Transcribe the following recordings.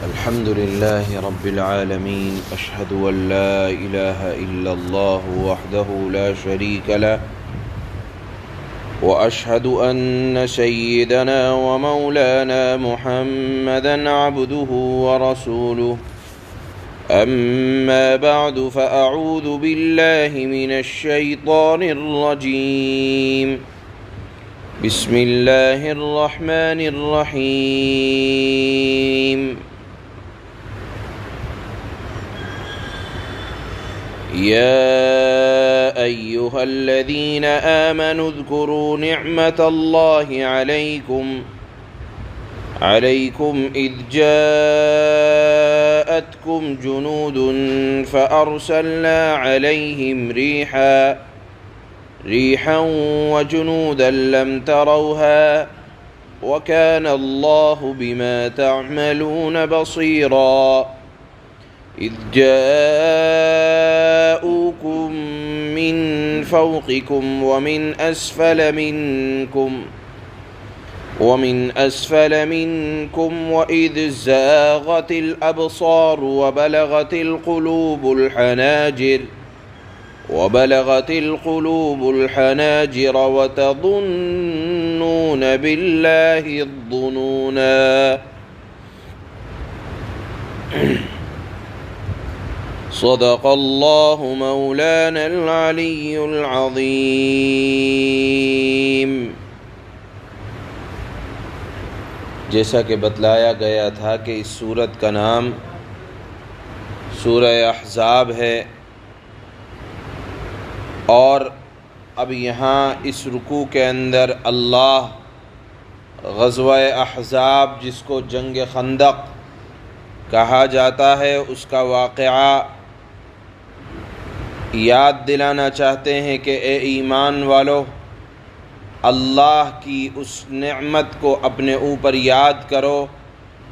الحمد لله رب العالمين، أشهد أن لا إله إلا الله وحده لا شريك له، وأشهد أن سيدنا ومولانا محمدًا عبده ورسوله. أما بعد، فأعوذ بالله من الشيطان الرجيم. بسم الله الرحمن الرحيم. يا أيها الذين آمنوا اذكروا نعمة الله عليكم إذ جاءتكم جنود فأرسلنا عليهم ريحا وجنودا لم تروها وكان الله بما تعملون بصيرا. إذ جاءوكم من فوقكم ومن أسفل منكم وإذ زاغت الأبصار وبلغت القلوب الحناجر وتظنون بالله الظنونا. صدق الله مولانا العلی العظیم. جیسا کہ بتلایا گیا تھا کہ اس سورت کا نام سورہ احزاب ہے، اور اب یہاں اس رکوع کے اندر اللہ غزوہ احزاب، جس کو جنگ خندق کہا جاتا ہے، اس کا واقعہ یاد دلانا چاہتے ہیں کہ اے ایمان والو، اللہ کی اس نعمت کو اپنے اوپر یاد کرو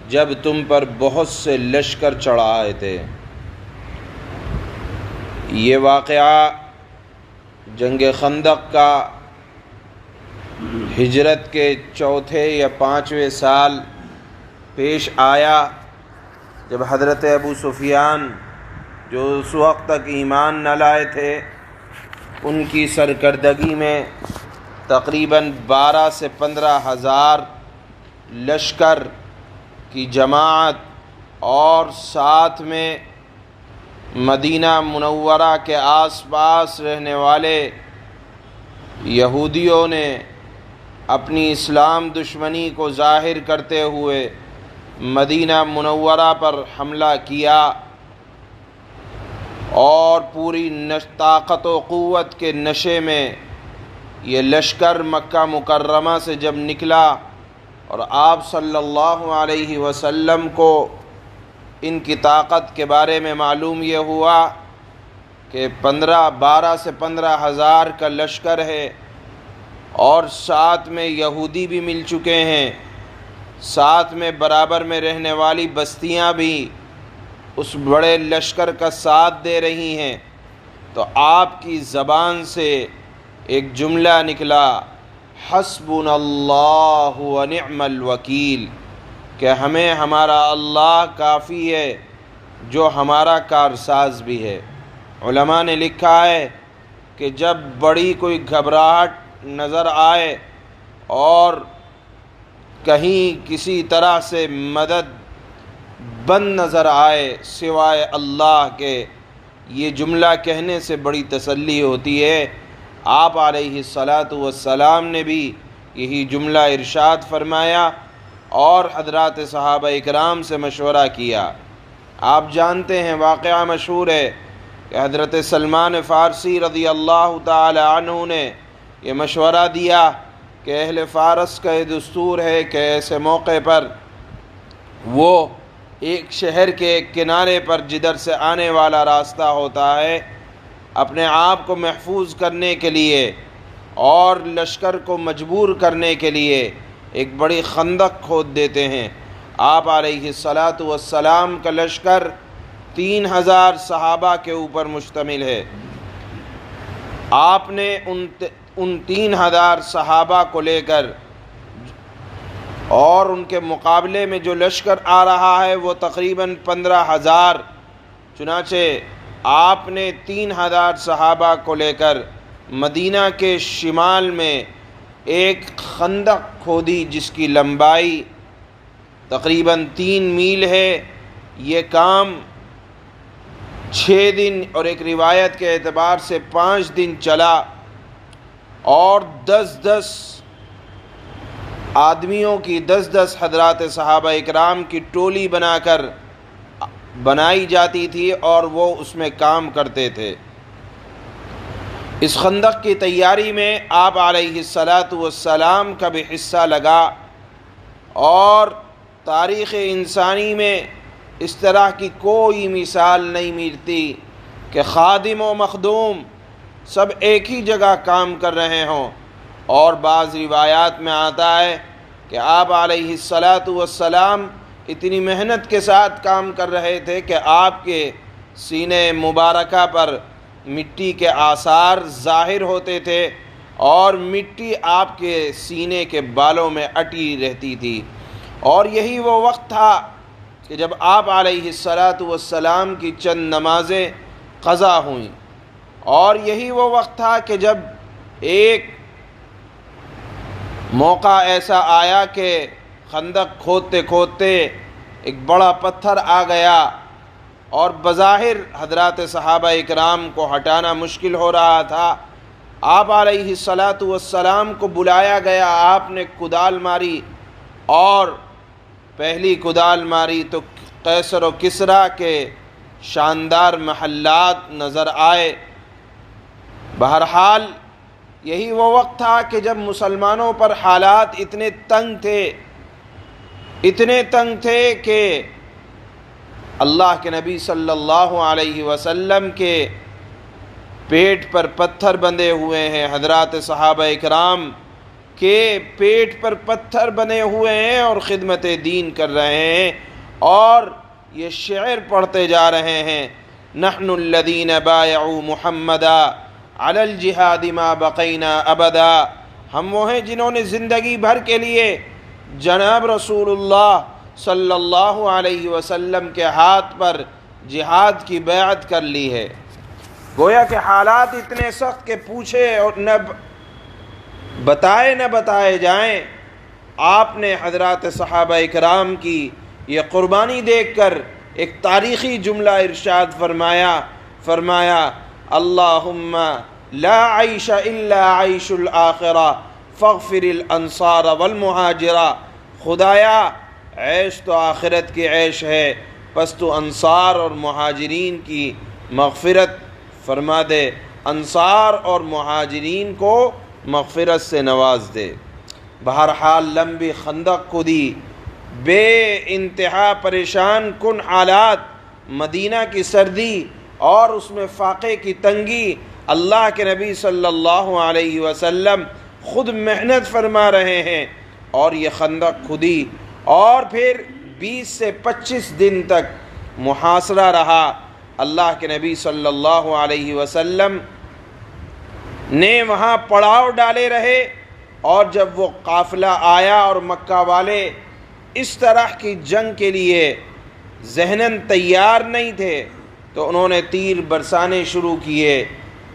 جب تم پر بہت سے لشکر چڑھائے تھے. یہ واقعہ جنگ خندق کا ہجرت کے چوتھے یا پانچویں سال پیش آیا، جب حضرت ابو سفیان، جو اس وقت تک ایمان نہ لائے تھے، ان کی سرکردگی میں تقریباً 12 سے 15 ہزار لشکر کی جماعت اور ساتھ میں مدینہ منورہ کے آس پاس رہنے والے یہودیوں نے اپنی اسلام دشمنی کو ظاہر کرتے ہوئے مدینہ منورہ پر حملہ کیا، اور پوری طاقت و قوت کے نشے میں یہ لشکر مکہ مکرمہ سے جب نکلا، اور آپ صلی اللہ علیہ وسلم کو ان کی طاقت کے بارے میں معلوم یہ ہوا کہ 12 سے 15 ہزار کا لشکر ہے، اور ساتھ میں یہودی بھی مل چکے ہیں، ساتھ میں برابر میں رہنے والی بستیاں بھی اس بڑے لشکر کا ساتھ دے رہی ہیں، تو آپ کی زبان سے ایک جملہ نکلا، حسبنا اللہ ونعم الوکیل، کہ ہمیں ہمارا اللہ کافی ہے جو ہمارا کارساز بھی ہے. علماء نے لکھا ہے کہ جب بڑی کوئی گھبراہٹ نظر آئے اور کہیں کسی طرح سے مدد بند نظر آئے سوائے اللہ کے، یہ جملہ کہنے سے بڑی تسلی ہوتی ہے. آپ علیہ الصلاۃ والسلام نے بھی یہی جملہ ارشاد فرمایا اور حضرات صحابہ اکرام سے مشورہ کیا. آپ جانتے ہیں، واقعہ مشہور ہے کہ حضرت سلمان فارسی رضی اللہ تعالی عنہ نے یہ مشورہ دیا کہ اہل فارس کا یہ دستور ہے کہ ایسے موقع پر وہ ایک شہر کے ایک کنارے پر جدھر سے آنے والا راستہ ہوتا ہے، اپنے آپ کو محفوظ کرنے کے لیے اور لشکر کو مجبور کرنے کے لیے ایک بڑی خندق کھود دیتے ہیں. آپ علیہ الصلاۃ والسلام کا لشکر 3000 صحابہ کے اوپر مشتمل ہے. آپ نے ان 3000 صحابہ کو لے کر اور ان کے مقابلے میں جو لشکر آ رہا ہے وہ تقریباً 15,000. چنانچہ آپ نے 3,000 صحابہ کو لے کر مدینہ کے شمال میں ایک خندق کھودی جس کی لمبائی تقریباً 3 میل ہے. یہ کام 6 دن اور ایک روایت کے اعتبار سے 5 دن چلا، اور 10 آدمیوں کی 10 حضرات صحابہ اکرام کی ٹولی بنا کر بنائی جاتی تھی اور وہ اس میں کام کرتے تھے. اس خندق کی تیاری میں آپ علیہ الصلاۃ والسلام کا بھی حصہ لگا، اور تاریخ انسانی میں اس طرح کی کوئی مثال نہیں ملتی کہ خادم و مخدوم سب ایک ہی جگہ کام کر رہے ہوں. اور بعض روایات میں آتا ہے کہ آپ علیہ الصلاۃ والسلام اتنی محنت کے ساتھ کام کر رہے تھے کہ آپ کے سینے مبارکہ پر مٹی کے آثار ظاہر ہوتے تھے، اور مٹی آپ کے سینے کے بالوں میں اٹی رہتی تھی. اور یہی وہ وقت تھا کہ جب آپ علیہ الصلاۃ والسلام کی چند نمازیں قضا ہوئیں، اور یہی وہ وقت تھا کہ جب ایک موقع ایسا آیا کہ خندق کھودتے کھودتے ایک بڑا پتھر آ گیا، اور بظاہر حضرات صحابہ اکرام کو ہٹانا مشکل ہو رہا تھا. آپ علیہ الصلاۃ والسلام کو بلایا گیا، آپ نے کدال ماری، اور پہلی کدال ماری تو قیصر و کسریٰ کے شاندار محلات نظر آئے. بہرحال یہی وہ وقت تھا کہ جب مسلمانوں پر حالات اتنے تنگ تھے کہ اللہ کے نبی صلی اللہ علیہ وسلم کے پیٹ پر پتھر بندھے ہوئے ہیں، حضرات صحابہ اکرام کے پیٹ پر پتھر بنے ہوئے ہیں اور خدمت دین کر رہے ہیں، اور یہ شعر پڑھتے جا رہے ہیں: نحن الذین بایعوا محمدا علی الجہاد ما بقینا ابدا. ہم وہ ہیں جنہوں نے زندگی بھر کے لیے جناب رسول اللہ صلی اللہ علیہ وسلم کے ہاتھ پر جہاد کی بیعت کر لی ہے. گویا کہ حالات اتنے سخت کہ پوچھے اور نہ بتائے جائیں. آپ نے حضرات صحابہ اکرام کی یہ قربانی دیکھ کر ایک تاریخی جملہ ارشاد فرمایا اللہم لا عیش الا عیش الآخرہ فاغفر الانصار والمہاجرہ. خدایا عیش تو آخرت کی عیش ہے، پس تو انصار اور مہاجرین کی مغفرت فرما دے، انصار اور مہاجرین کو مغفرت سے نواز دے. بہرحال لمبی خندق کھودی، بے انتہا پریشان کن حالات، مدینہ کی سردی اور اس میں فاقے کی تنگی. اللہ کے نبی صلی اللہ علیہ وسلم خود محنت فرما رہے ہیں، اور یہ خندق کھودی، اور پھر 20 سے 25 دن تک محاصرہ رہا. اللہ کے نبی صلی اللہ علیہ وسلم نے وہاں پڑاؤ ڈالے رہے، اور جب وہ قافلہ آیا اور مکہ والے اس طرح کی جنگ کے لیے ذہناً تیار نہیں تھے تو انہوں نے تیر برسانے شروع کیے.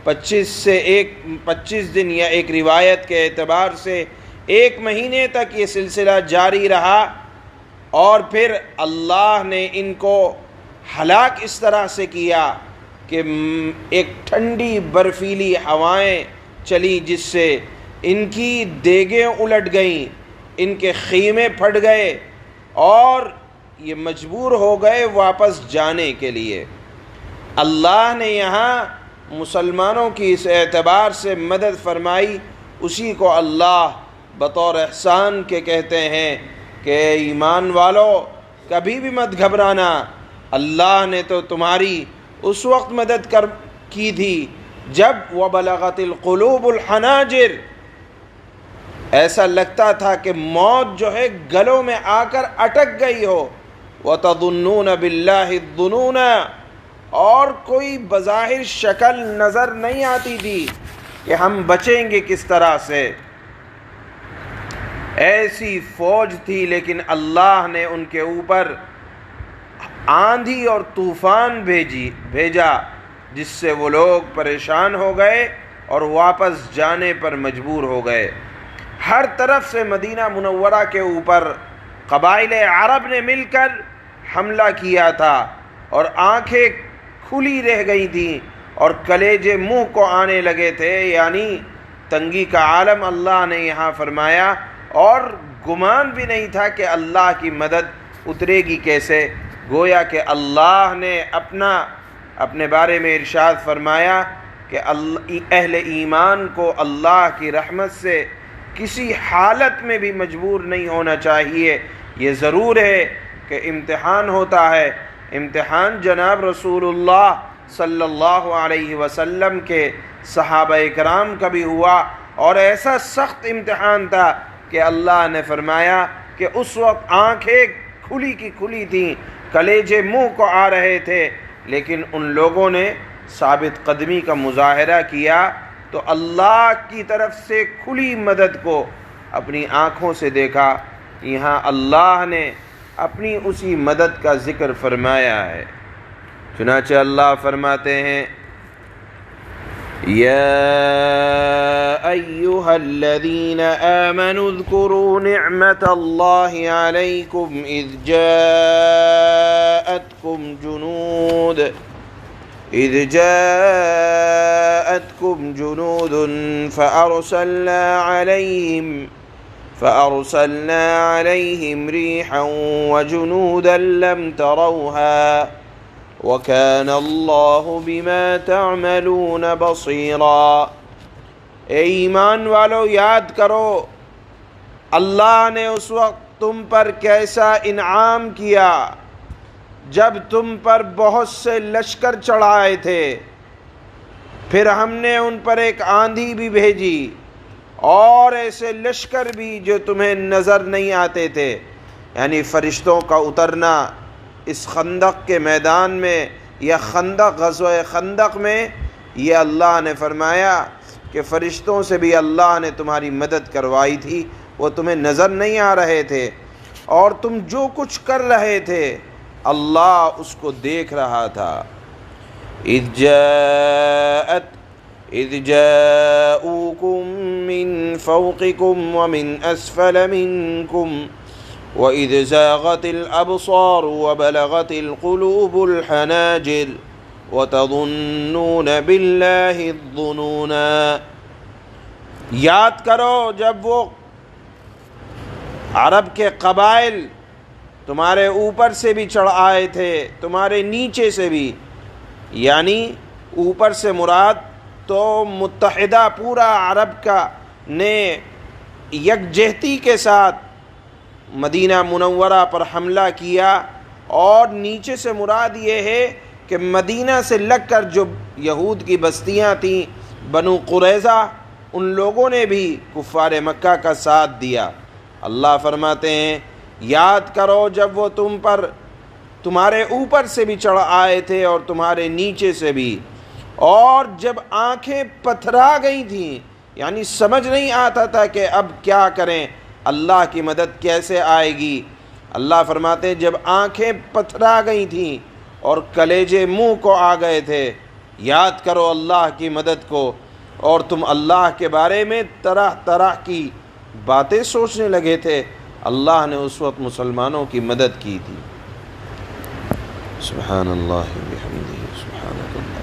25 دن یا ایک روایت کے اعتبار سے 1 مہینے تک یہ سلسلہ جاری رہا، اور پھر اللہ نے ان کو ہلاک اس طرح سے کیا کہ ایک ٹھنڈی برفیلی ہوائیں چلی جس سے ان کی دیگیں الٹ گئیں، ان کے خیمے پھٹ گئے، اور یہ مجبور ہو گئے واپس جانے کے لیے. اللہ نے یہاں مسلمانوں کی اس اعتبار سے مدد فرمائی، اسی کو اللہ بطور احسان کے کہتے ہیں کہ ایمان والو کبھی بھی مت گھبرانا، اللہ نے تو تمہاری اس وقت مدد کی تھی جب وَبَلَغَتِ الْقُلُوبُ الْحَنَاجِرَ، ایسا لگتا تھا کہ موت جو ہے گلوں میں آ کر اٹک گئی ہو. وَتَظُنُّونَ بِاللَّهِ الظُّنُونَ، اور کوئی بظاہر شکل نظر نہیں آتی تھی کہ ہم بچیں گے کس طرح سے. ایسی فوج تھی، لیکن اللہ نے ان کے اوپر آندھی اور طوفان بھیجا جس سے وہ لوگ پریشان ہو گئے اور واپس جانے پر مجبور ہو گئے۔ ہر طرف سے مدینہ منورہ کے اوپر قبائل عرب نے مل کر حملہ کیا تھا اور آنکھیں کھلی رہ گئی تھیں اور کلیجے منہ کو آنے لگے تھے، یعنی تنگی کا عالم اللہ نے یہاں فرمایا، اور گمان بھی نہیں تھا کہ اللہ کی مدد اترے گی کیسے۔ گویا کہ اللہ نے اپنے بارے میں ارشاد فرمایا کہ اہل ایمان کو اللہ کی رحمت سے کسی حالت میں بھی مجبور نہیں ہونا چاہیے۔ یہ ضرور ہے کہ امتحان ہوتا ہے، امتحان جناب رسول اللہ صلی اللہ علیہ وسلم کے صحابہ کرام کا بھی ہوا، اور ایسا سخت امتحان تھا کہ اللہ نے فرمایا کہ اس وقت آنکھیں کھلی کی کھلی تھیں، کلیجے منہ کو آ رہے تھے، لیکن ان لوگوں نے ثابت قدمی کا مظاہرہ کیا تو اللہ کی طرف سے کھلی مدد کو اپنی آنکھوں سے دیکھا۔ یہاں اللہ نے اپنی اسی مدد کا ذکر فرمایا ہے۔ چنانچہ اللہ فرماتے ہیں، يا أيها الذين آمنوا اذكروا نعمة الله عليكم إذ جاءتكم جنود فأرسلنا عليهم ريحا وجنودا لم تروها وَكَانَ اللَّهُ بِمَا تَعْمَلُونَ بَصِيرًا۔ اے ایمان والو، یاد کرو اللہ نے اس وقت تم پر کیسا انعام کیا جب تم پر بہت سے لشکر چڑھائے تھے، پھر ہم نے ان پر ایک آندھی بھی بھیجی اور ایسے لشکر بھی جو تمہیں نظر نہیں آتے تھے، یعنی فرشتوں کا اترنا اس خندق کے میدان میں یا غزوہ خندق میں، یہ اللہ نے فرمایا کہ فرشتوں سے بھی اللہ نے تمہاری مدد کروائی تھی، وہ تمہیں نظر نہیں آ رہے تھے اور تم جو کچھ کر رہے تھے اللہ اس کو دیکھ رہا تھا۔ اذ جاءوكم من فوقكم ومن اسفل منكم وَإِذْ زَاغَتِ الْأَبْصَارُ وَبَلَغَتِ الْقُلُوبُ الْحَنَاجِرَ وَتَظُنُّونَ بِاللَّهِ الظُّنُونَا۔ یاد کرو جب وہ عرب کے قبائل تمہارے اوپر سے بھی چڑھ آئے تھے، تمہارے نیچے سے بھی، یعنی اوپر سے مراد تو متحدہ پورا عرب کا نے یکجہتی کے ساتھ مدینہ منورہ پر حملہ کیا، اور نیچے سے مراد یہ ہے کہ مدینہ سے لگ کر جو یہود کی بستیاں تھیں بنو قریظہ، ان لوگوں نے بھی کفار مکہ کا ساتھ دیا۔ اللہ فرماتے ہیں یاد کرو جب وہ تمہارے اوپر سے بھی چڑھ آئے تھے اور تمہارے نیچے سے بھی، اور جب آنکھیں پتھرا گئی تھیں، یعنی سمجھ نہیں آتا تھا کہ اب کیا کریں، اللہ کی مدد کیسے آئے گی۔ اللہ فرماتے ہیں جب آنکھیں پتھرا گئی تھیں اور کلیجے منہ کو آ گئے تھے، یاد کرو اللہ کی مدد کو، اور تم اللہ کے بارے میں طرح طرح کی باتیں سوچنے لگے تھے، اللہ نے اس وقت مسلمانوں کی مدد کی تھی۔ سبحان اللہ بحمدہ، سبحانک اللہ۔